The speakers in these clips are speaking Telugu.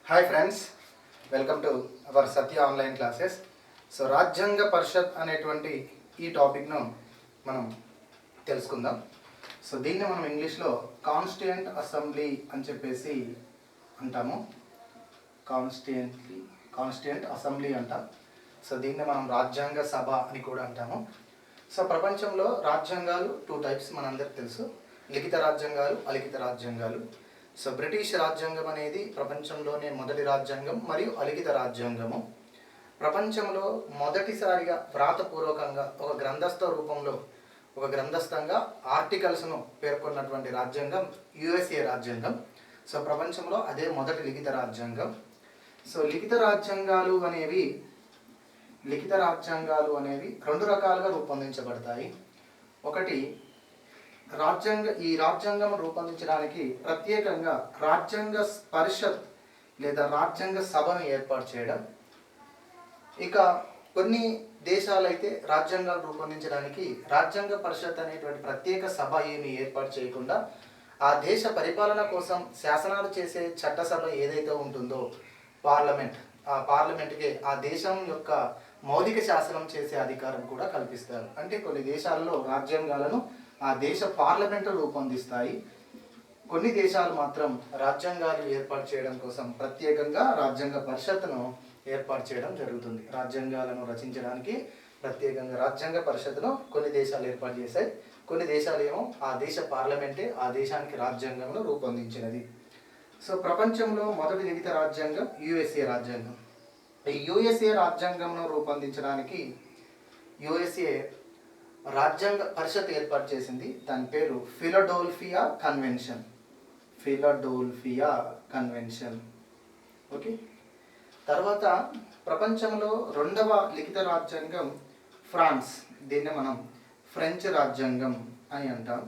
Hi friends, welcome to our Satya online classes. So రాజ్యాంగ పరిషత్ అనేటువంటి ఈ టాపిక్ను మనం తెలుసుకుందాం. సో దీన్ని మనం ఇంగ్లీష్లో కాన్స్టిట్యూయెంట్ అసెంబ్లీ అని చెప్పేసి అంటాము. కాన్స్టిట్యూయెంట్ అసెంబ్లీ అంటాం. సో దీన్ని మనం రాజ్యాంగ సభ అని కూడా అంటాము. సో ప్రపంచంలో రాజ్యాంగాలు 2 టైప్స్ మనందరికీ తెలుసు: లిఖిత రాజ్యాంగాలు, అలిఖిత రాజ్యాంగాలు. సో బ్రిటిష్ రాజ్యాంగం అనేది ప్రపంచంలోనే మొదటి రాజ్యాంగం మరియు అలిఖిత రాజ్యాంగము. ప్రపంచంలో మొదటిసారిగా వ్రాతపూర్వకంగా ఒక గ్రంథస్థంగా ఆర్టికల్స్ను పేర్కొన్నటువంటి రాజ్యాంగం యుఎస్ఏ రాజ్యాంగం. సో ప్రపంచంలో అదే మొదటి లిఖిత రాజ్యాంగం. సో లిఖిత రాజ్యాంగాలు అనేవి 2 రకాలుగా రూపొందించబడతాయి. ఒకటి, ఈ రాజ్యాంగం రూపొందించడానికి ప్రత్యేకంగా రాజ్యాంగ పరిషత్ లేదా రాజ్యాంగ సభను ఏర్పాటు చేయడం. ఇక కొన్ని దేశాలైతే రాజ్యాంగాలు రూపొందించడానికి రాజ్యాంగ పరిషత్ అనేటువంటి ప్రత్యేక సభ ఏమీ ఏర్పాటు చేయకుండా ఆ దేశ పరిపాలన కోసం శాసనాలు చేసే చట్టసభ ఏదైతే ఉంటుందో పార్లమెంట్, ఆ పార్లమెంట్కి ఆ దేశం యొక్క మౌలిక శాసనం చేసే అధికారం కూడా కల్పిస్తారు. అంటే కొన్ని దేశాలలో రాజ్యాంగాలను ఆ దేశ పార్లమెంటు రూపొందిస్తాయి. కొన్ని దేశాలు మాత్రం రాజ్యాంగాలు ఏర్పాటు చేయడం కోసం ప్రత్యేకంగా రాజ్యాంగ పరిషత్తును ఏర్పాటు చేయడం జరుగుతుంది. రాజ్యాంగాలను రచించడానికి ప్రత్యేకంగా రాజ్యాంగ పరిషత్తును కొన్ని దేశాలు ఏర్పాటు చేశాయి. కొన్ని దేశాలు ఏమో ఆ దేశ పార్లమెంటే ఆ దేశానికి రాజ్యాంగంను రూపొందించినది. సో ప్రపంచంలో మొదటి లిఖిత రాజ్యాంగం యుఎస్ఏ రాజ్యాంగం. ఈ యుఎస్ఏ రాజ్యాంగంను రూపొందించడానికి యుఎస్ఏ రాజ్యాంగ పరిషత్ ఏర్పాటు చేసింది. దాని పేరు ఫిలడెల్ఫియా కన్వెన్షన్. ఓకే. తర్వాత ప్రపంచంలో 2వ లిఖిత రాజ్యాంగం ఫ్రాన్స్. దీన్ని మనం ఫ్రెంచ్ రాజ్యాంగం అని అంటాం.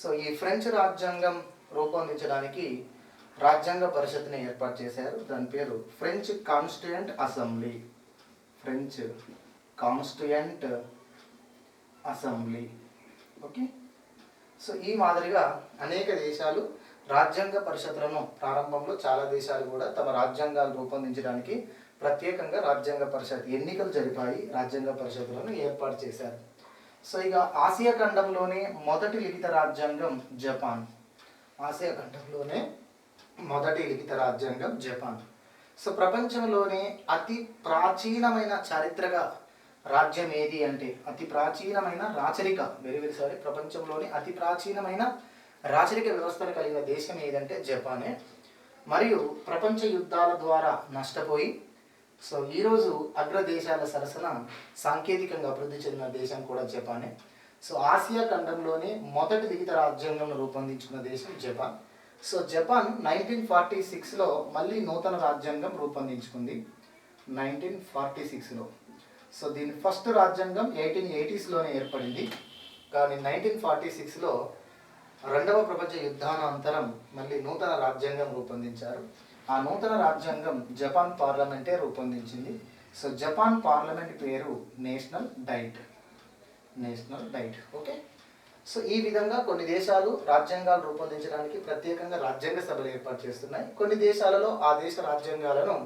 సో ఈ ఫ్రెంచ్ రాజ్యాంగం రూపొందించడానికి రాజ్యాంగ పరిషత్ని ఏర్పాటు చేశారు. దాని పేరు French constituent assembly. Okay. So ఈ మాదిరిగా అనేక దేశాలు రాజ్యాంగ పరిషత్లను ప్రారంభంలో చాలా దేశాలు కూడా తమ రాజ్యాంగాలు రూపొందించడానికి ప్రత్యేకంగా రాజ్యాంగ పరిషత్ ఎన్నికలు జరిపాయి, రాజ్యాంగ పరిషత్లను ఏర్పాటు చేశారు. సో ఇక ఆసియా ఖండంలోనే మొదటి లిఖిత రాజ్యాంగం జపాన్. ఆసియా ఖండంలోనే మొదటి లిఖిత రాజ్యాంగం జపాన్. సో ప్రపంచంలోనే అతి ప్రాచీనమైన చారిత్రక రాజ్యం ఏది అంటే ప్రపంచంలోని అతి ప్రాచీనమైన రాచరిక వ్యవస్థను కలిగిన దేశం ఏదంటే జపానే. మరియు ప్రపంచ యుద్ధాల ద్వారా నష్టపోయి సో ఈరోజు అగ్రదేశాల సరసన సాంకేతికంగా అభివృద్ధి చెందిన దేశం కూడా జపానే. సో ఆసియా ఖండంలోనే మొదటి లిఖిత రాజ్యాంగం రూపొందించుకున్న దేశం జపాన్. సో జపాన్ 1946లో మళ్ళీ నూతన రాజ్యాంగం రూపొందించుకుంది 1946లో. సో దీని ఫస్ట్ రాజ్యాంగం 1880స్లోనే ఏర్పడింది. కానీ 1946లో 2వ ప్రపంచ యుద్ధానంతరం మళ్ళీ నూతన రాజ్యాంగం రూపొందించారు. ఆ నూతన రాజ్యాంగం జపాన్ పార్లమెంటే రూపొందించింది. సో జపాన్ పార్లమెంట్ పేరు నేషనల్ డైట్. ఓకే. సో ఈ విధంగా కొన్ని దేశాలు రాజ్యాంగాలు రూపొందించడానికి ప్రత్యేకంగా రాజ్యాంగ సభలు ఏర్పాటు చేస్తున్నాయి. కొన్ని దేశాలలో ఆ దేశ రాజ్యాంగాలను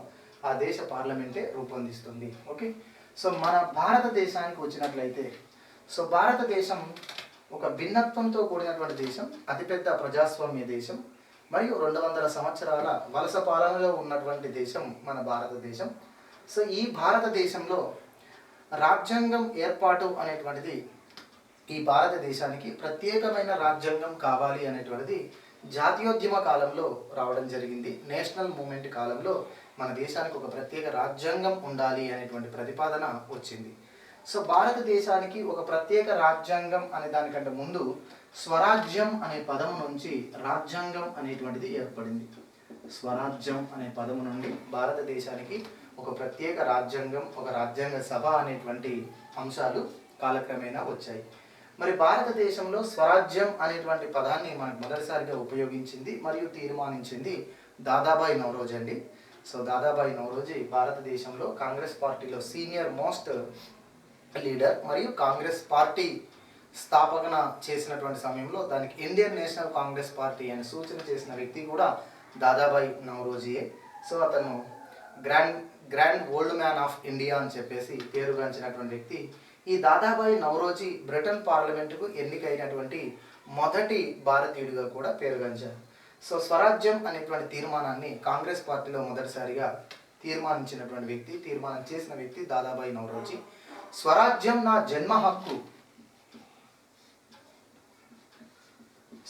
ఆ దేశ పార్లమెంటే రూపొందిస్తుంది. ఓకే. సో మన భారతదేశానికి వచ్చినట్లయితే సో భారతదేశం ఒక భిన్నత్వంతో కూడినటువంటి దేశం, అతిపెద్ద ప్రజాస్వామ్య దేశం మరియు 200 సంవత్సరాల వలస పాలనలో ఉన్నటువంటి దేశం మన భారతదేశం. సో ఈ భారతదేశంలో రాజ్యాంగం ఏర్పాటు అనేటువంటిది ఈ భారతదేశానికి ప్రత్యేకమైన రాజ్యాంగం కావాలి అనేటువంటిది జాతీయోద్యమ కాలంలో రావడం జరిగింది. నేషనల్ మూమెంట్ కాలంలో మన దేశానికి ఒక ప్రత్యేక రాజ్యాంగం ఉండాలి అనేటువంటి ప్రతిపాదన వచ్చింది. సో భారతదేశానికి ఒక ప్రత్యేక రాజ్యాంగం అనే దానికంటే ముందు స్వరాజ్యం అనే పదము నుంచి రాజ్యాంగం అనేటువంటిది ఏర్పడింది. స్వరాజ్యం అనే పదము నుండి భారతదేశానికి ఒక ప్రత్యేక రాజ్యాంగం, ఒక రాజ్యాంగ సభ అనేటువంటి అంశాలు కాలక్రమేణా వచ్చాయి. మరి భారతదేశంలో స్వరాజ్యం అనేటువంటి పదాన్ని మనకు మొదటిసారిగా ఉపయోగించింది మరియు తీర్మానించింది దాదాబాయి నౌరోజీ అండి. సో దాదాబాయి నౌరోజీ భారతదేశంలో కాంగ్రెస్ పార్టీలో సీనియర్ మోస్ట్ లీడర్ మరియు కాంగ్రెస్ పార్టీ స్థాపన చేసినటువంటి సమయంలో దానికి ఇండియన్ నేషనల్ కాంగ్రెస్ పార్టీ అని సూచన చేసిన వ్యక్తి కూడా దాదాబాయి నౌరోజీయే. సో అతను grand grand old man of India అని చెప్పేసి పేరుగాంచినటువంటి వ్యక్తి. ఈ దాదాబాయి నౌరోజీ బ్రిటన్ పార్లమెంటుకు ఎన్నికైనటువంటి మొదటి భారతీయుడిగా కూడా పేరుగాంచారు. సో స్వరాజ్యం అనేటువంటి తీర్మానాన్ని కాంగ్రెస్ పార్టీలో మొదటిసారిగా తీర్మానం చేసిన వ్యక్తి దాదాబాయి నౌరోజీ. స్వరాజ్యం నా జన్మ హక్కు,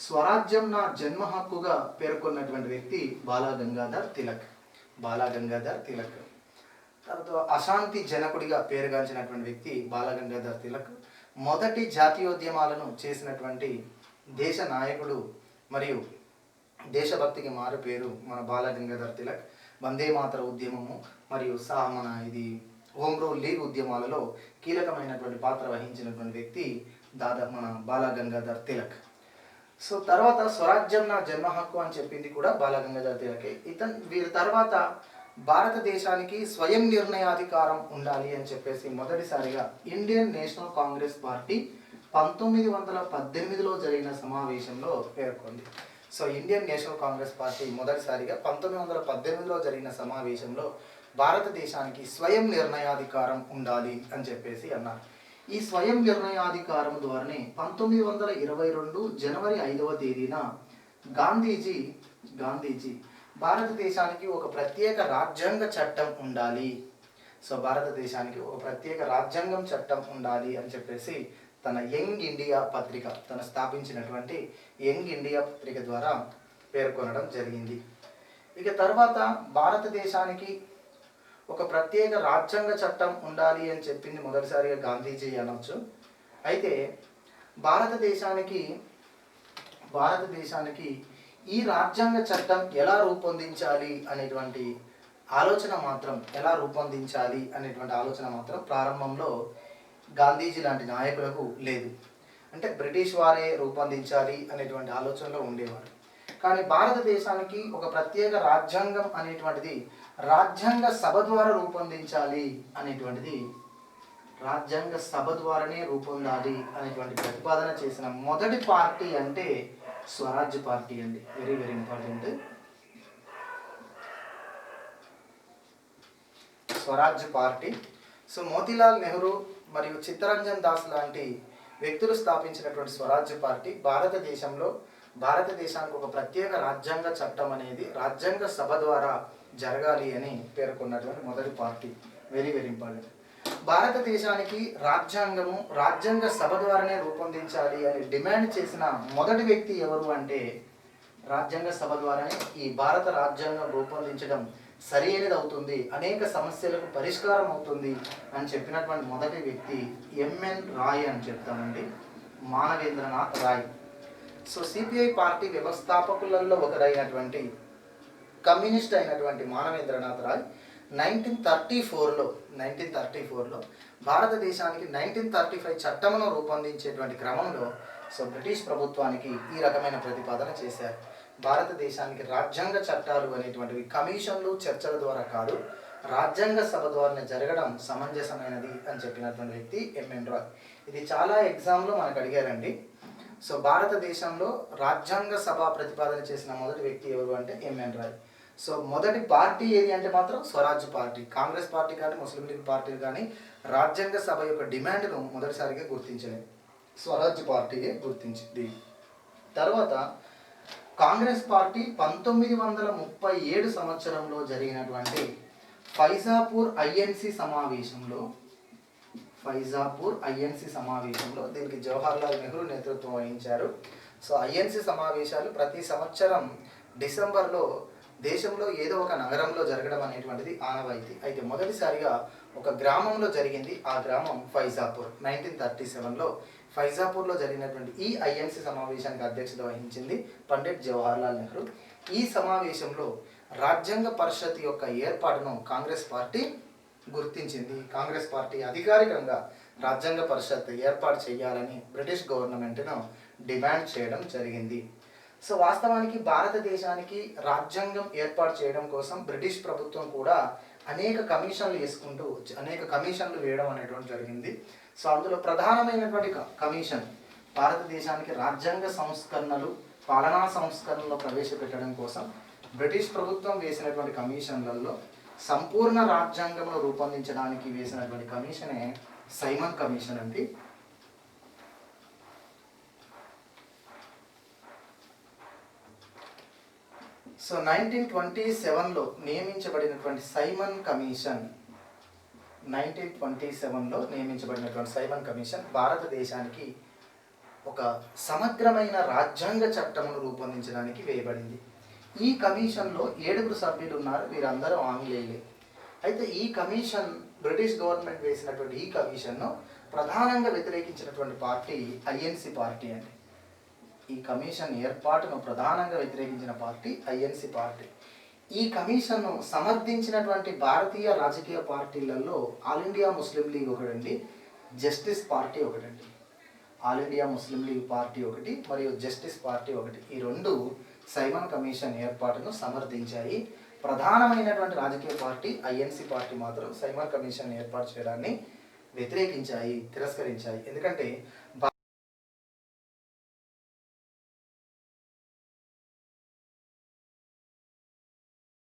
స్వరాజ్యం నా జన్మ హక్కుగా పేర్కొన్నటువంటి వ్యక్తి బాలగంగాధర్ తిలక్. తర్వాత అశాంతి జనకుడిగా పేరుగాంచినటువంటి వ్యక్తి బాలగంగాధర్ తిలక్. మొదటి జాతీయోద్యమాలను చేసినటువంటి దేశ నాయకుడు మరియు దేశభక్తికి మారు పేరు మన బాలగంగాధర్ తిలక్. వందే మాతర ఉద్యమము మరియు హోమ్ రూల్ లీగ్ ఉద్యమాలలో కీలకమైనటువంటి పాత్ర వహించినటువంటి వ్యక్తి మన బాలగంగాధర్ తిలక్. సో తర్వాత స్వరాజ్యం నా జన్మ హక్కు అని చెప్పింది కూడా బాలగంగాధర్ తిలకే. వీరి తర్వాత భారతదేశానికి స్వయం నిర్ణయాధికారం ఉండాలి అని చెప్పేసి మొదటిసారిగా ఇండియన్ నేషనల్ కాంగ్రెస్ పార్టీ 1918లో జరిగిన సమావేశంలో పేర్కొంది. So Indian national Congress party మొదటిసారిగా 1918లో జరిగిన సమావేశంలో భారతదేశానికి స్వయం నిర్ణయాధికారం ఉండాలి అని చెప్పేసి అన్నారు. ఈ స్వయం నిర్ణయాధికారం ద్వారానే 1922 జనవరి 5వ తేదీన గాంధీజీ భారతదేశానికి ఒక ప్రత్యేక రాజ్యాంగ చట్టం ఉండాలి, సో భారతదేశానికి ఒక ప్రత్యేక రాజ్యాంగం చట్టం ఉండాలి అని చెప్పేసి తన యంగ్ ఇండియా పత్రిక, తను స్థాపించినటువంటి యంగ్ ఇండియా పత్రిక ద్వారా పేర్కొనడం జరిగింది. ఇక తర్వాత భారతదేశానికి ఒక ప్రత్యేక రాజ్యాంగ చట్టం ఉండాలి అని చెప్పింది మొదటిసారిగా గాంధీజీ అనొచ్చు. అయితే భారతదేశానికి ఈ రాజ్యాంగ చట్టం ఎలా రూపొందించాలి అనేటువంటి ఆలోచన మాత్రం ప్రారంభంలో గాంధీజీ లాంటి నాయకులకు లేదు. అంటే బ్రిటిష్ వారే రూపొందించాలి అనేటువంటి ఆలోచనలో ఉండేవారు. కానీ భారతదేశానికి ఒక ప్రత్యేక రాజ్యాంగం అనేటువంటిది రాజ్యాంగ సభ ద్వారా రూపొందించాలి అనేటువంటిది, రాజ్యాంగ సభ ద్వారానే రూపొందాలి అనేటువంటి ప్రతిపాదన చేసిన మొదటి పార్టీ అంటే స్వరాజ్య పార్టీ అండి. Very very important. స్వరాజ్య పార్టీ. సో మోతీలాల్ నెహ్రూ మరియు చిత్తరంజన్ దాస్ లాంటి వ్యక్తులు స్థాపించినటువంటి స్వరాజ్య పార్టీ భారతదేశానికి ఒక ప్రత్యేక రాజ్యాంగ చట్టం అనేది రాజ్యాంగ సభ ద్వారా జరగాలి అని పేర్కొన్నటువంటి మొదటి పార్టీ. Very very important. భారతదేశానికి రాజ్యాంగ సభ ద్వారానే రూపొందించాలి అని డిమాండ్ చేసిన మొదటి వ్యక్తి ఎవరు అంటే రాజ్యాంగ సభ ద్వారానే ఈ భారత రాజ్యాంగం రూపొందించడం సరైనది అవుతుంది, అనేక సమస్యలకు పరిష్కారం అవుతుంది అని చెప్పినటువంటి మొదటి వ్యక్తి ఎంఎన్ రాయ్ అని చెప్తామండి, Manavendranath Roy. So CPI party వ్యవస్థాపకులలో ఒకరైనటువంటి కమ్యూనిస్ట్ అయినటువంటి మానవేంద్రనాథ్ రాయ్ 1934లో భారతదేశానికి 1935 చట్టమును రూపొందించేటువంటి క్రమంలో సో బ్రిటిష్ ప్రభుత్వానికి ఈ రకమైన ప్రతిపాదన చేశారు. భారతదేశానికి రాజ్యాంగ చట్టాలు అనేటువంటివి కమిషన్లు చర్చల ద్వారా కాదు, రాజ్యాంగ సభ ద్వారా జరగడం సమంజసమైనది అని చెప్పినటువంటి వ్యక్తి ఎంఎన్ రాయ్. ఇది చాలా ఎగ్జామ్లో మనకు అడిగారండి. సో భారతదేశంలో రాజ్యాంగ సభ ప్రతిపాదన చేసిన మొదటి వ్యక్తి ఎవరు అంటే ఎంఎన్ రాయ్. సో మొదటి పార్టీ ఏది అంటే మాత్రం స్వరాజ్య పార్టీ. కాంగ్రెస్ పార్టీ కానీ ముస్లిం లీగ్ పార్టీలు కానీ రాజ్యాంగ సభ యొక్క డిమాండ్ను మొదటిసారిగా గుర్తించలేదు, స్వరాజ్య పార్టీయే గుర్తించింది. తర్వాత కాంగ్రెస్ పార్టీ 1937 సంవత్సరంలో జరిగినటువంటి ఫైజాపూర్ ఐఎన్సి సమావేశంలో దీనికి జవహర్లాల్ నెహ్రూ నేతృత్వం వహించారు. సో ఐఎన్సి సమావేశాలు ప్రతి సంవత్సరం డిసెంబర్లో దేశంలో ఏదో ఒక నగరంలో జరగడం అనేటువంటిది ఆనవాయితీ. అయితే మొదటిసారిగా ఒక గ్రామంలో జరిగింది. ఆ గ్రామం ఫైజాపూర్. 1937లో ఫైజాపూర్లో జరిగినటువంటి ఈ ఐఎన్సి సమావేశానికి అధ్యక్షత వహించింది పండిట్ జవహర్లాల్ నెహ్రూ. ఈ సమావేశంలో రాజ్యాంగ పరిషత్ యొక్క ఏర్పాటును కాంగ్రెస్ పార్టీ గుర్తించింది. కాంగ్రెస్ పార్టీ అధికారికంగా రాజ్యాంగ పరిషత్ ఏర్పాటు చేయాలని బ్రిటిష్ గవర్నమెంట్ను డిమాండ్ చేయడం జరిగింది. సో వాస్తవానికి భారతదేశానికి రాజ్యాంగం ఏర్పాటు చేయడం కోసం బ్రిటిష్ ప్రభుత్వం కూడా అనేక కమిషన్లు వేయడం అనేటువంటి జరిగింది. సో అందులో ప్రధానమైనటువంటి కమిషన్ భారతదేశానికి రాజ్యాంగ సంస్కరణలు, పాలనా సంస్కరణలు ప్రవేశపెట్టడం కోసం బ్రిటిష్ ప్రభుత్వం వేసినటువంటి కమిషన్లలో సంపూర్ణ రాజ్యాంగంను రూపొందించడానికి వేసినటువంటి కమిషనే సైమన్ కమిషన్ అండి. సో 1927లో నియమించబడినటువంటి సైమన్ కమిషన్ 1927లో నియమించబడినటువంటి సైమన్ కమిషన్ భారతదేశానికి ఒక సమగ్రమైన రాజ్యాంగ చట్టమును రూపొందించడానికి వేయబడింది. ఈ కమిషన్లో 7 సభ్యులు ఉన్నారు, వీరందరూ ఆంగ్లేయులే. అయితే ఈ కమిషన్ బ్రిటిష్ గవర్నమెంట్ వేసినటువంటి ఈ కమిషన్ను ప్రధానంగా వ్యతిరేకించినటువంటి పార్టీ ఐఎన్సి పార్టీ అండి. ఈ కమిషన్ ఏర్పాటును ప్రధానంగా వ్యతిరేకించిన పార్టీ ఐఎన్సి పార్టీ. ఈ కమిషన్ను సమర్థించినటువంటి భారతీయ రాజకీయ పార్టీలలో ఆల్ ఇండియా ముస్లిం లీగ్ ఒకటండి, జస్టిస్ పార్టీ ఒకటండి. All India Muslim league party ఒకటి మరియు జస్టిస్ పార్టీ ఒకటి. ఈ రెండు సైమన్ కమిషన్ ఏర్పాటును సమర్థించాయి. ప్రధానమైనటువంటి రాజకీయ పార్టీ ఐఎన్సి పార్టీ మాత్రం సైమన్ కమిషన్ ఏర్పాటు చేయడాన్ని వ్యతిరేకించాయి, తిరస్కరించాయి. ఎందుకంటే